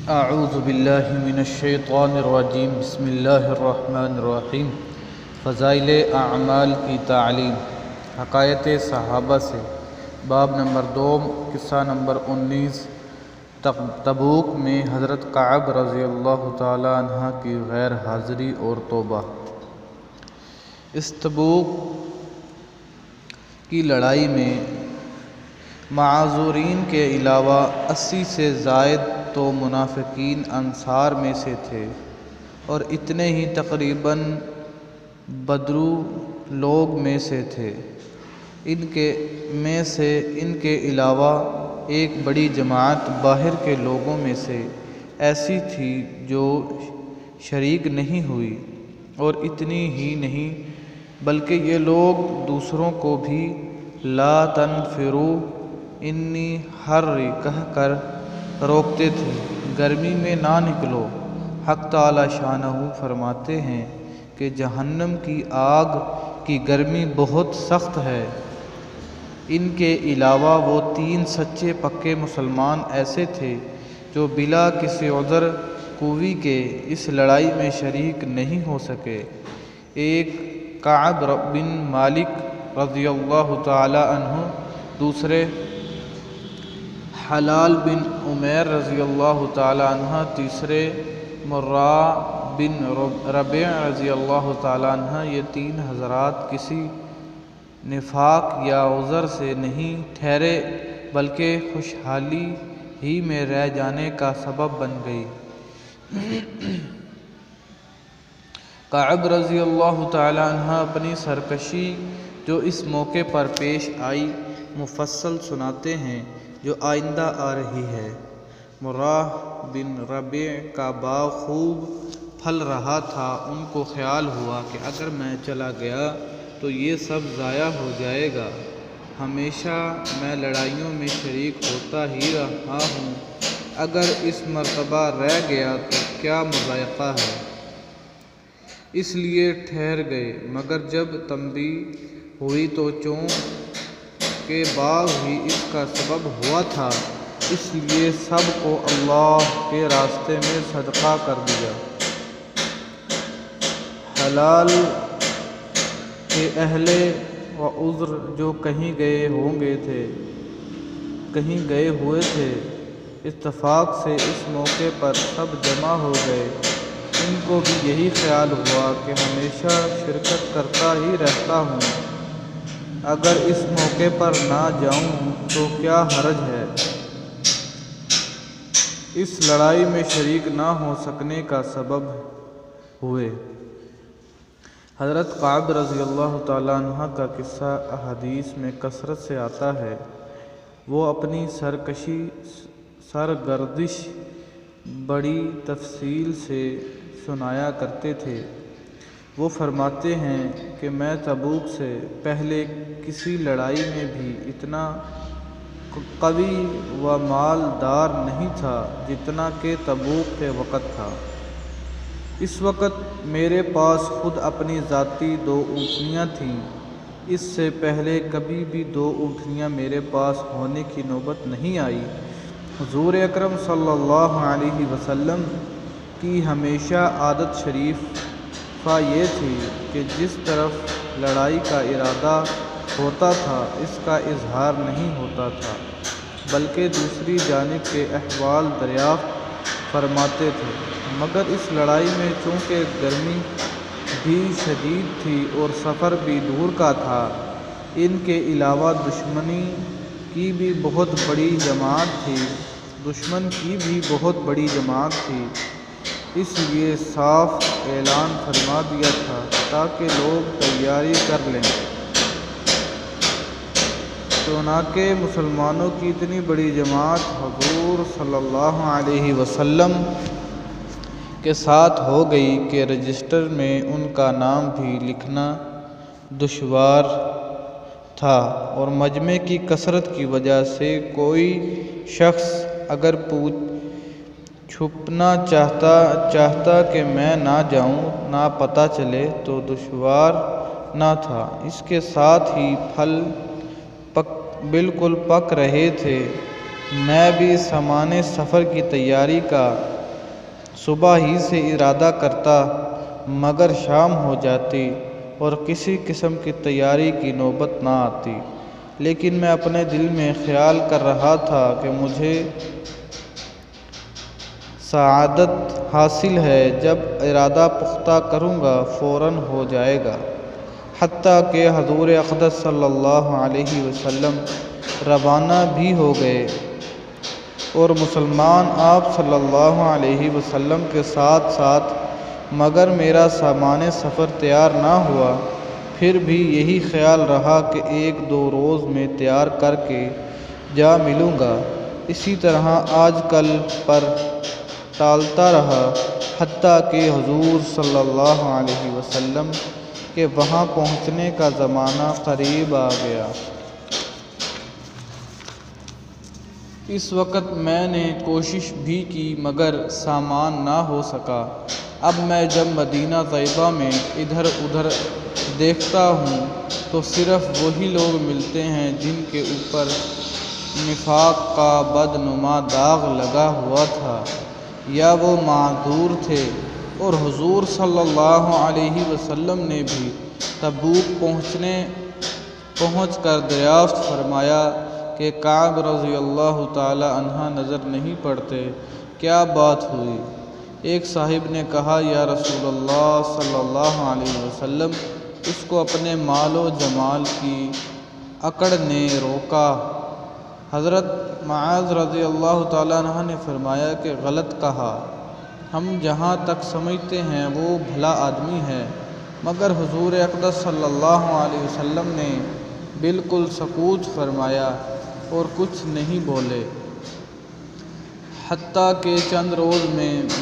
اعوذ باللہ من الشیطان الرجیم بسم اللہ الرحمن الرحیم۔ فضائل اعمال کی تعلیم، حکایت صحابہ سے، باب نمبر 2، قصہ نمبر 19۔ تبوک میں حضرت کعب رضی اللہ تعالی عنہ کی غیر حاضری اور توبہ۔ اس تبوک کی لڑائی میں معذورین کے علاوہ 80 سے زائد تو منافقین انصار میں سے تھے، اور اتنے ہی تقریباً بدرو لوگ میں سے تھے۔ ان کے علاوہ ایک بڑی جماعت باہر کے لوگوں میں سے ایسی تھی جو شریک نہیں ہوئی، اور اتنی ہی نہیں بلکہ یہ لوگ دوسروں کو بھی لا تنفروا انی حر کہہ کر روکتے تھے، گرمی میں نہ نکلو۔ حق تعالی شانہ فرماتے ہیں کہ جہنم کی آگ کی گرمی بہت سخت ہے۔ ان کے علاوہ وہ 3 سچے پکے مسلمان ایسے تھے جو بلا کسی عذر قوی کے اس لڑائی میں شریک نہیں ہو سکے۔ ایک کعب بن مالک رضی اللہ تعالی عنہ، دوسرے حلال بن عمیر رضی اللہ تعالی عنہ، تیسرے مرہ بن ربیع رضی اللہ تعالی عنہ۔ یہ 3 حضرات کسی نفاق یا عذر سے نہیں ٹھہرے بلکہ خوشحالی ہی میں رہ جانے کا سبب بن گئی۔ کعب رضی اللہ تعالی عنہ اپنی سرکشی جو اس موقع پر پیش آئی مفصل سناتے ہیں، جو آئندہ آ رہی ہے۔ مرہ بن ربیع کا باغ خوب پھل رہا تھا۔ ان کو خیال ہوا کہ اگر میں چلا گیا تو یہ سب ضائع ہو جائے گا۔ ہمیشہ میں لڑائیوں میں شریک ہوتا ہی رہا ہوں، اگر اس مرتبہ رہ گیا تو کیا مضائقہ ہے، اس لیے ٹھہر گئے۔ مگر جب تنبیہ ہوئی تو چونکہ باغ ہی اس کا سبب ہوا تھا، اس لیے سب کو اللہ کے راستے میں صدقہ کر دیا۔ حلال کے اہل و عذر جو کہیں گئے ہوئے تھے، اتفاق سے اس موقع پر سب جمع ہو گئے۔ ان کو بھی یہی خیال ہوا کہ ہمیشہ شرکت کرتا ہی رہتا ہوں، اگر اس موقع پر نہ جاؤں تو کیا حرج ہے۔ اس لڑائی میں شریک نہ ہو سکنے کا سبب ہوئے۔ حضرت کعب رضی اللہ تعالی عنہ کا قصہ احادیث میں کثرت سے آتا ہے۔ وہ اپنی سرگردش بڑی تفصیل سے سنایا کرتے تھے۔ وہ فرماتے ہیں کہ میں تبوک سے پہلے کسی لڑائی میں بھی اتنا قوی و مالدار نہیں تھا جتنا کہ تبوک کے وقت تھا۔ اس وقت میرے پاس خود اپنی ذاتی 2 اونٹنیاں تھیں۔ اس سے پہلے کبھی بھی 2 اونٹنیاں میرے پاس ہونے کی نوبت نہیں آئی۔ حضور اکرم صلی اللہ علیہ وسلم کی ہمیشہ عادت شریفہ یہ تھی کہ جس طرف لڑائی کا ارادہ ہوتا تھا اس کا اظہار نہیں ہوتا تھا، بلکہ دوسری جانب کے احوال دریافت فرماتے تھے۔ مگر اس لڑائی میں چونکہ گرمی بھی شدید تھی اور سفر بھی دور کا تھا، ان کے علاوہ دشمن کی بھی بہت بڑی جماعت تھی، اس لیے صاف اعلان فرما دیا تھا تاکہ لوگ تیاری کر لیں۔ چنانچہ مسلمانوں کی اتنی بڑی جماعت حضور صلی اللہ علیہ وسلم کے ساتھ ہو گئی کہ رجسٹر میں ان کا نام بھی لکھنا دشوار تھا، اور مجمع کی کثرت کی وجہ سے کوئی شخص اگر چھپنا چاہتا کہ میں نہ جاؤں، نہ پتہ چلے تو دشوار نہ تھا۔ اس کے ساتھ ہی پھل بالکل پک رہے تھے۔ میں بھی سامان سفر کی تیاری کا صبح ہی سے ارادہ کرتا مگر شام ہو جاتی اور کسی قسم کی تیاری کی نوبت نہ آتی، لیکن میں اپنے دل میں خیال کر رہا تھا کہ مجھے سعادت حاصل ہے، جب ارادہ پختہ کروں گا فوراً ہو جائے گا۔ حتیٰ کہ حضور اقدس صلی اللہ علیہ وسلم روانہ بھی ہو گئے اور مسلمان آپ صلی اللہ علیہ وسلم کے ساتھ ساتھ، مگر میرا سامان سفر تیار نہ ہوا۔ پھر بھی یہی خیال رہا کہ 1-2 روز میں تیار کر کے جا ملوں گا۔ اسی طرح آج کل پر ٹالتا رہا، حتیٰ کہ حضور صلی اللہ علیہ وسلم کے وہاں پہنچنے کا زمانہ قریب آ گیا۔ اس وقت میں نے کوشش بھی کی مگر سامان نہ ہو سکا۔ اب میں جب مدینہ طیبہ میں ادھر ادھر دیکھتا ہوں تو صرف وہی لوگ ملتے ہیں جن کے اوپر نفاق کا بدنما داغ لگا ہوا تھا، یا وہ معذور تھے۔ اور حضور صلی اللہ علیہ وسلم نے بھی تبوک پہنچ کر دریافت فرمایا کہ کعب رضی اللہ تعالی عنہ نظر نہیں پڑتے، کیا بات ہوئی؟ ایک صاحب نے کہا، یا رسول اللہ صلی اللہ علیہ وسلم، اس کو اپنے مال و جمال کی اکڑ نے روکا۔ حضرت معاذ رضی اللہ تعالیٰ عنہ نے فرمایا کہ غلط کہا، ہم جہاں تک سمجھتے ہیں وہ بھلا آدمی ہے، مگر حضور اقدس صلی اللہ علیہ وسلم نے بالکل سکوت فرمایا اور کچھ نہیں بولے۔ حتیٰ کہ چند روز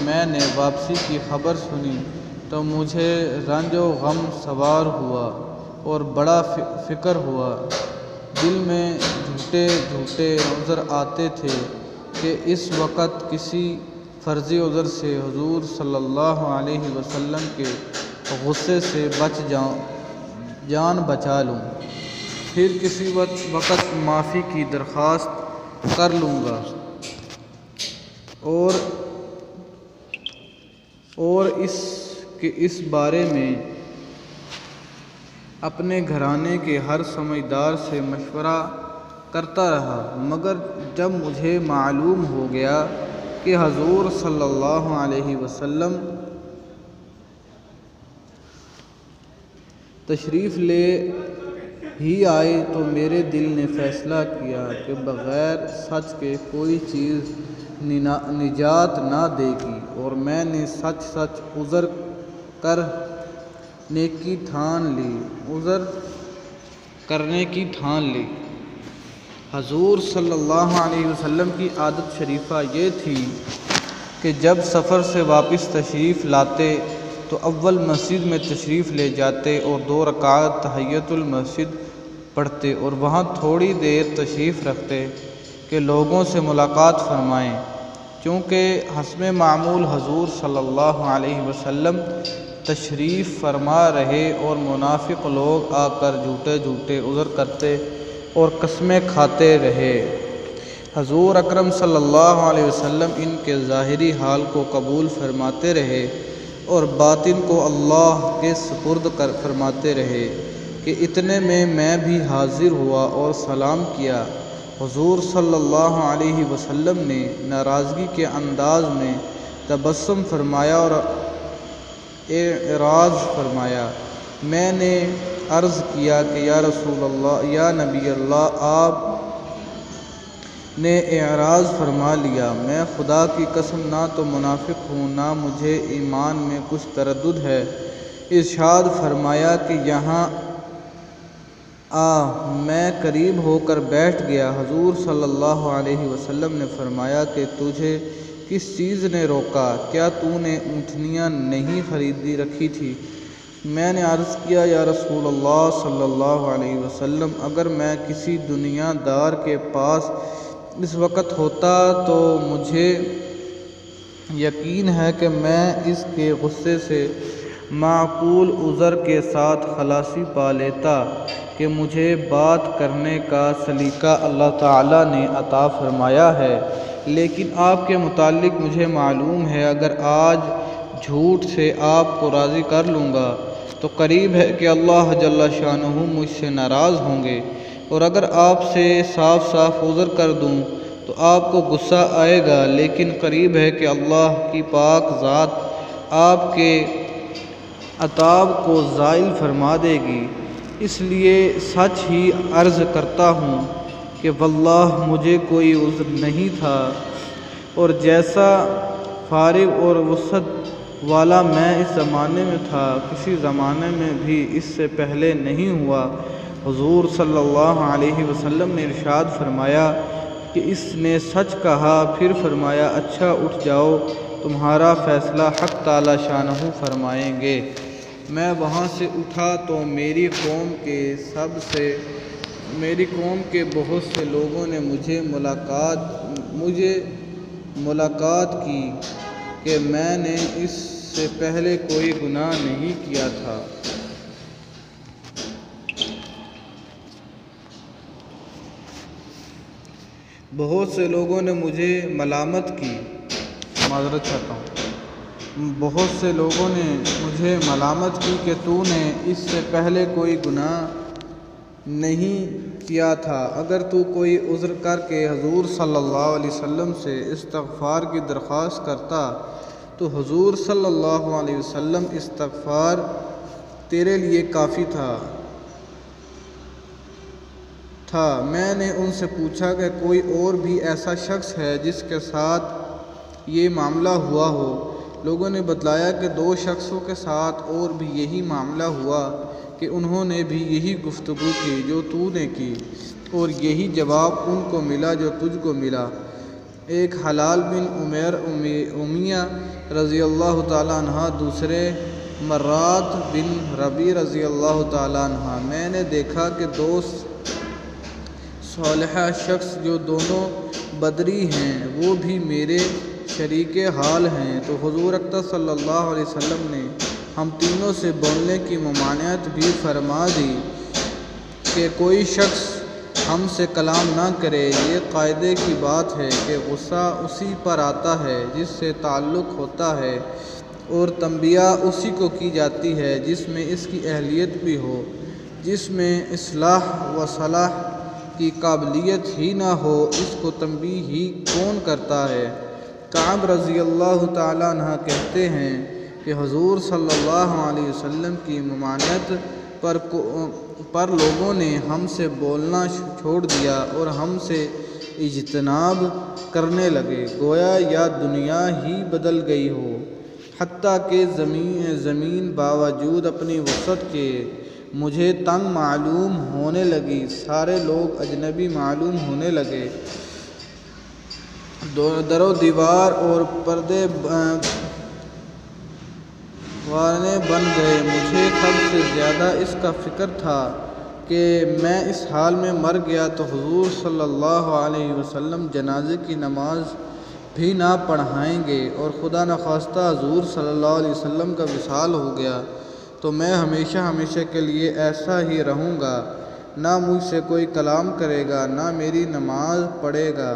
میں نے واپسی کی خبر سنی تو مجھے رنج و غم سوار ہوا اور بڑا فکر ہوا۔ دل میں جھوٹے عذر آتے تھے کہ اس وقت کسی فرضی عذر سے حضور صلی اللہ علیہ وسلم کے غصے سے جان بچا لوں، پھر کسی وقت معافی کی درخواست کر لوں گا اور اس بارے میں اپنے گھرانے کے ہر سمجھدار سے مشورہ کرتا رہا۔ مگر جب مجھے معلوم ہو گیا کہ حضور صلی اللہ علیہ وسلم تشریف لے ہی آئے تو میرے دل نے فیصلہ کیا کہ بغیر سچ کے کوئی چیز نجات نہ دے گی، اور میں نے سچ عذر کرنے کی ٹھان لی۔ حضور صلی اللہ علیہ وسلم کی عادت شریفہ یہ تھی کہ جب سفر سے واپس تشریف لاتے تو اول مسجد میں تشریف لے جاتے اور 2 رکعت تحیۃ المسجد پڑھتے اور وہاں تھوڑی دیر تشریف رکھتے کہ لوگوں سے ملاقات فرمائیں۔ چونکہ حسب معمول حضور صلی اللہ علیہ وسلم تشریف فرما رہے اور منافق لوگ آ کر جھوٹے عذر کرتے اور قسمیں کھاتے رہے، حضور اکرم صلی اللہ علیہ وسلم ان کے ظاہری حال کو قبول فرماتے رہے اور باطن کو اللہ کے سپرد فرماتے رہے کہ اتنے میں بھی حاضر ہوا اور سلام کیا۔ حضور صلی اللہ علیہ وسلم نے ناراضگی کے انداز میں تبسم فرمایا اور اعراض فرمایا۔ میں نے عرض کیا کہ یا رسول اللہ، یا نبی اللہ، آپ نے اعراض فرما لیا۔ میں خدا کی قسم نہ تو منافق ہوں، نہ مجھے ایمان میں کچھ تردد ہے۔ ارشاد فرمایا کہ یہاں میں قریب ہو کر بیٹھ گیا۔ حضور صلی اللہ علیہ وسلم نے فرمایا کہ تجھے کس چیز نے روکا؟ کیا تو نے اونٹنیاں نہیں خریدی رکھی تھی؟ میں نے عرض کیا، یا رسول اللہ صلی اللہ علیہ وسلم، اگر میں کسی دنیا دار کے پاس اس وقت ہوتا تو مجھے یقین ہے کہ میں اس کے غصے سے معقول عذر کے ساتھ خلاصی پا لیتا کہ مجھے بات کرنے کا سلیقہ اللہ تعالیٰ نے عطا فرمایا ہے، لیکن آپ کے متعلق مجھے معلوم ہے اگر آج جھوٹ سے آپ کو راضی کر لوں گا تو قریب ہے کہ اللہ جل شانہ مجھ سے ناراض ہوں گے، اور اگر آپ سے صاف صاف عذر کر دوں تو آپ کو غصہ آئے گا، لیکن قریب ہے کہ اللہ کی پاک ذات آپ کے عتاب کو زائل فرما دے گی۔ اس لیے سچ ہی عرض کرتا ہوں کہ واللہ مجھے کوئی عذر نہیں تھا، اور جیسا فارغ اور وسعت والا میں اس زمانے میں تھا کسی زمانے میں بھی اس سے پہلے نہیں ہوا۔ حضور صلی اللہ علیہ وسلم نے ارشاد فرمایا کہ اس نے سچ کہا، پھر فرمایا اچھا اٹھ جاؤ، تمہارا فیصلہ حق تعالی شانہ فرمائیں گے۔ میں وہاں سے اٹھا تو میری قوم کے بہت سے لوگوں نے مجھے ملاقات کی کہ میں نے اس سے پہلے کوئی گناہ نہیں کیا تھا۔ بہت سے لوگوں نے مجھے ملامت کی، معذرت چاہتا ہوں، بہت سے لوگوں نے مجھے ملامت کی کہ تو نے اس سے پہلے کوئی گناہ نہیں کیا تھا۔ اگر تو کوئی عذر کر کے حضور صلی اللہ علیہ وسلم سے استغفار کی درخواست کرتا تو حضور صلی اللہ علیہ وسلم استغفار تیرے لیے کافی تھا۔ میں نے ان سے پوچھا کہ کوئی اور بھی ایسا شخص ہے جس کے ساتھ یہ معاملہ ہوا ہو؟ لوگوں نے بتلایا کہ 2 شخصوں کے ساتھ اور بھی یہی معاملہ ہوا کہ انہوں نے بھی یہی گفتگو کی جو تو نے کی، اور یہی جواب ان کو ملا جو تجھ کو ملا۔ ایک حلال بن امیہ رضی اللہ تعالیٰ عنہ، دوسرے مرات بن ربیع رضی اللہ تعالیٰ عنہ۔ میں نے دیکھا کہ 2 صالحہ شخص جو دونوں بدری ہیں وہ بھی میرے شریک حال ہیں، تو حضور اکرم صلی اللہ علیہ وسلم نے ہم تینوں سے بولنے کی ممانعت بھی فرما دی کہ کوئی شخص ہم سے کلام نہ کرے۔ یہ قاعدے کی بات ہے کہ غصہ اسی پر آتا ہے جس سے تعلق ہوتا ہے، اور تنبیہ اسی کو کی جاتی ہے جس میں اس کی اہلیت بھی ہو۔ جس میں اصلاح و صلاح کی قابلیت ہی نہ ہو اس کو تنبیہ ہی کون کرتا ہے؟ کعب رضی اللہ تعالیٰ عنہ کہتے ہیں کہ حضور صلی اللہ علیہ وسلم کی ممانعت پر لوگوں نے ہم سے بولنا چھوڑ دیا اور ہم سے اجتناب کرنے لگے، گویا یا دنیا ہی بدل گئی ہو، حتیٰ کہ زمین باوجود اپنی وسعت کے مجھے تنگ معلوم ہونے لگی، سارے لوگ اجنبی معلوم ہونے لگے، در و دیوار اور پردے بن گئے۔ مجھے سب سے زیادہ اس کا فکر تھا کہ میں اس حال میں مر گیا تو حضور صلی اللہ علیہ وسلم جنازے کی نماز بھی نہ پڑھائیں گے، اور خدا نخواستہ حضور صلی اللہ علیہ وسلم کا وصال ہو گیا تو میں ہمیشہ کے لیے ایسا ہی رہوں گا، نہ مجھ سے کوئی کلام کرے گا نہ میری نماز پڑھے گا۔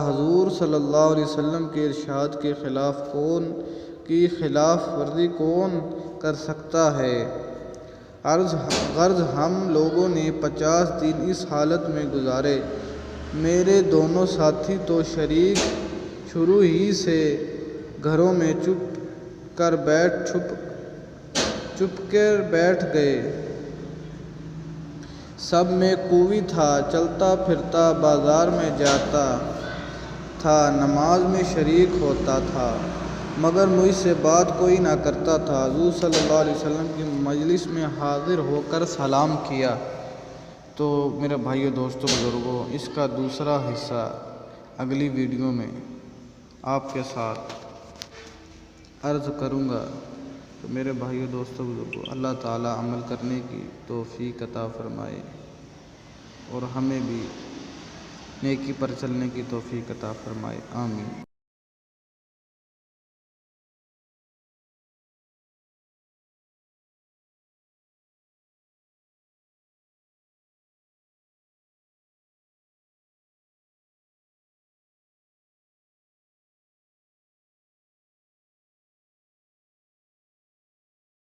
حضور صلی اللہ علیہ وسلم کے ارشاد کے خلاف ورزی کون کر سکتا ہے؟ غرض ہم لوگوں نے 50 دن اس حالت میں گزارے۔ میرے دونوں ساتھی تو شروع ہی سے گھروں میں چھپ کر بیٹھ گئے۔ سب میں قوی تھا، چلتا پھرتا، بازار میں جاتا تھا، نماز میں شریک ہوتا تھا، مگر مجھ سے بات کوئی نہ کرتا تھا۔ حضور صلی اللہ علیہ وسلم کی مجلس میں حاضر ہو کر سلام کیا۔ تو میرے بھائیو، دوستو، بزرگوں، اس کا دوسرا حصہ اگلی ویڈیو میں آپ کے ساتھ عرض کروں گا۔ تو میرے بھائیو، دوستو، بزرگوں، اللہ تعالیٰ عمل کرنے کی توفیق عطا فرمائے اور ہمیں بھی نیکی پر چلنے کی توفیق عطا فرمائے، آمین۔